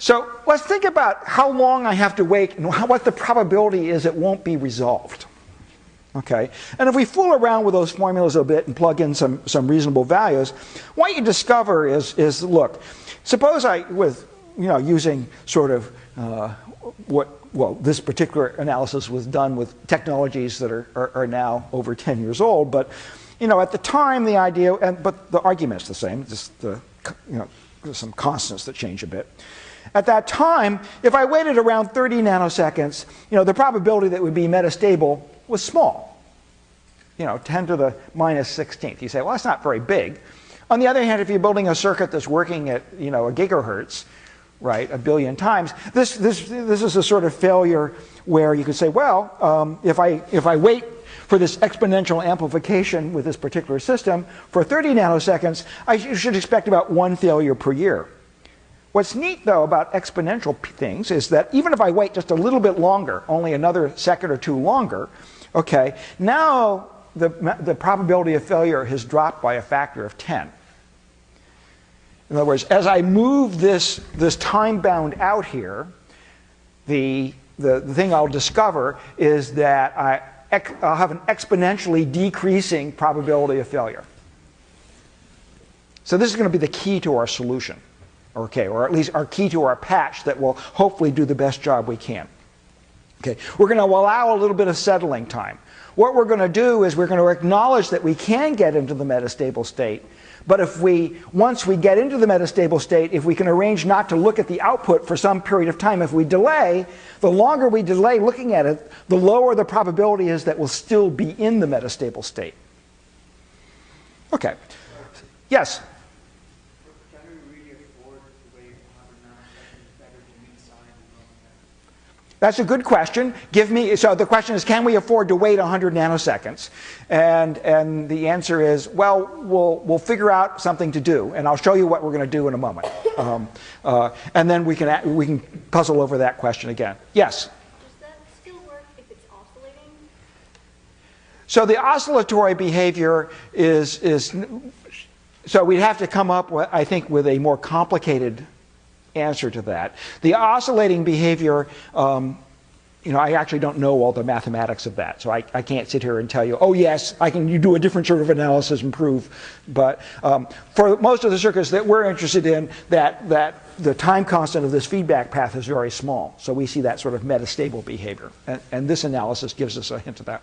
So let's think about how long I have to wait and what the probability is it won't be resolved. Okay, and if we fool around with those formulas a bit and plug in some reasonable values, what you discover is look, suppose using sort of this particular analysis was done with technologies that are now over 10 years old, but at the time the idea, but the argument's the same, just there's some constants that change a bit. At that time, if I waited around 30 nanoseconds, the probability that it would be metastable was small, 10 to the minus 16th. You say, well, that's not very big. On the other hand, if you're building a circuit that's working at, a gigahertz, right, a billion times, this is a sort of failure where you could say, well, if I wait for this exponential amplification with this particular system for 30 nanoseconds, I should expect about one failure per year. What's neat, though, about exponential things is that even if I wait just a little bit longer, only another second or two longer, okay, now the probability of failure has dropped by a factor of 10. In other words, as I move this time bound out here, the thing I'll discover is that I'll have an exponentially decreasing probability of failure. So this is going to be the key to our solution. Okay, or at least our key to our patch that will hopefully do the best job we can. Okay, we're going to allow a little bit of settling time. What we're going to do is we're going to acknowledge that we can get into the metastable state, but once we get into the metastable state, if we can arrange not to look at the output for some period of time, if we delay, the longer we delay looking at it, the lower the probability is that we'll still be in the metastable state. Okay, yes? That's a good question. So the question is, can we afford to wait 100 nanoseconds? And the answer is, well, we'll figure out something to do, and I'll show you what we're going to do in a moment. And then we can puzzle over that question again. Yes? Does that still work if it's oscillating? So the oscillatory behavior is so we'd have to come up, I think, with a more complicated answer to that. The oscillating behavior, I actually don't know all the mathematics of that, so I can't sit here and tell you, oh yes, you do a different sort of analysis and prove. But for most of the circuits that we're interested in, that the time constant of this feedback path is very small. So we see that sort of metastable behavior. And this analysis gives us a hint of that.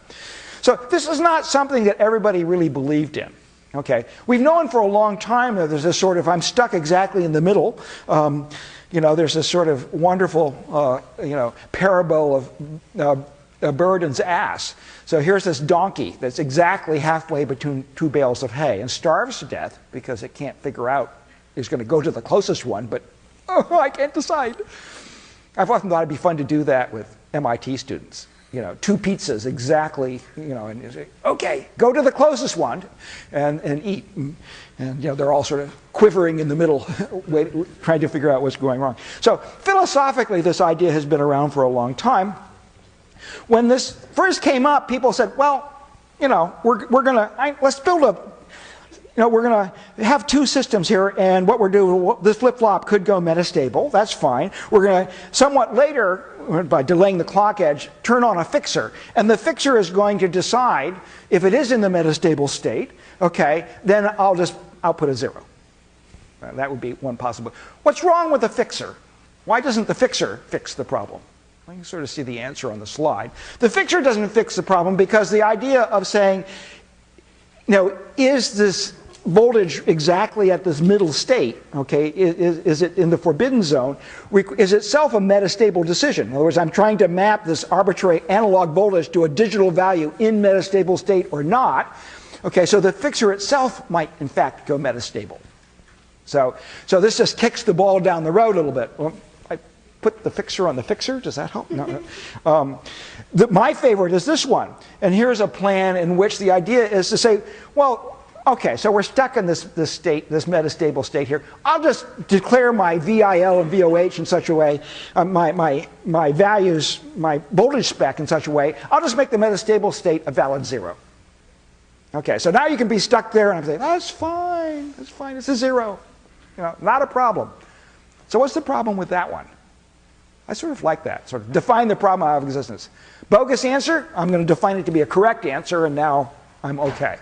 So this is not something that everybody really believed in. Okay, we've known for a long time that there's this sort of, I'm stuck exactly in the middle. There's this sort of wonderful, parable of a bird and's ass. So here's this donkey that's exactly halfway between two bales of hay and starves to death because it can't figure out, it's going to go to the closest one, but I can't decide. I've often thought it'd be fun to do that with MIT students. Two pizzas exactly, and you say, okay, go to the closest one and eat. And they're all sort of quivering in the middle, trying to figure out what's going wrong. So philosophically, this idea has been around for a long time. When this first came up, people said, well, let's build we're going to have two systems here, and what we're doing, this flip-flop could go metastable. That's fine. We're going to, somewhat later, by delaying the clock edge, turn on a fixer. And the fixer is going to decide if it is in the metastable state, okay, then I'll just output a 0. That would be one possibility. What's wrong with the fixer? Why doesn't the fixer fix the problem? You can sort of see the answer on the slide. The fixer doesn't fix the problem because the idea of saying, is this voltage exactly at this middle state, okay, is it in the forbidden zone, is itself a metastable decision. In other words, I'm trying to map this arbitrary analog voltage to a digital value in metastable state or not. Okay, so the fixer itself might, in fact, go metastable. So this just kicks the ball down the road a little bit. Well, I put the fixer on the fixer. Does that help? No. My favorite is this one. And here's a plan in which the idea is to say, well, okay, so we're stuck in this state, this metastable state here. I'll just declare my VIL and VOH in such a way, my values, my voltage spec in such a way, I'll just make the metastable state a valid 0. Okay, so now you can be stuck there and I'm saying, that's fine, it's a 0. Not a problem. So what's the problem with that one? I sort of like that. Sort of define the problem out of existence. Bogus answer, I'm going to define it to be a correct answer, and now I'm okay.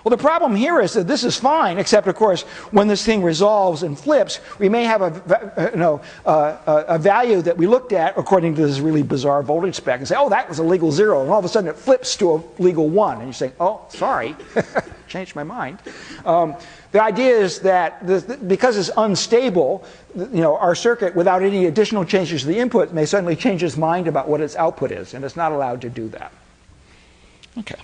Well, the problem here is that this is fine, except, of course, when this thing resolves and flips, we may have a value that we looked at according to this really bizarre voltage spec and say, oh, that was a legal 0, and all of a sudden it flips to a legal 1. And you say, oh, sorry, changed my mind. The idea is that because it's unstable, our circuit, without any additional changes to the input, may suddenly change its mind about what its output is, and it's not allowed to do that. Okay.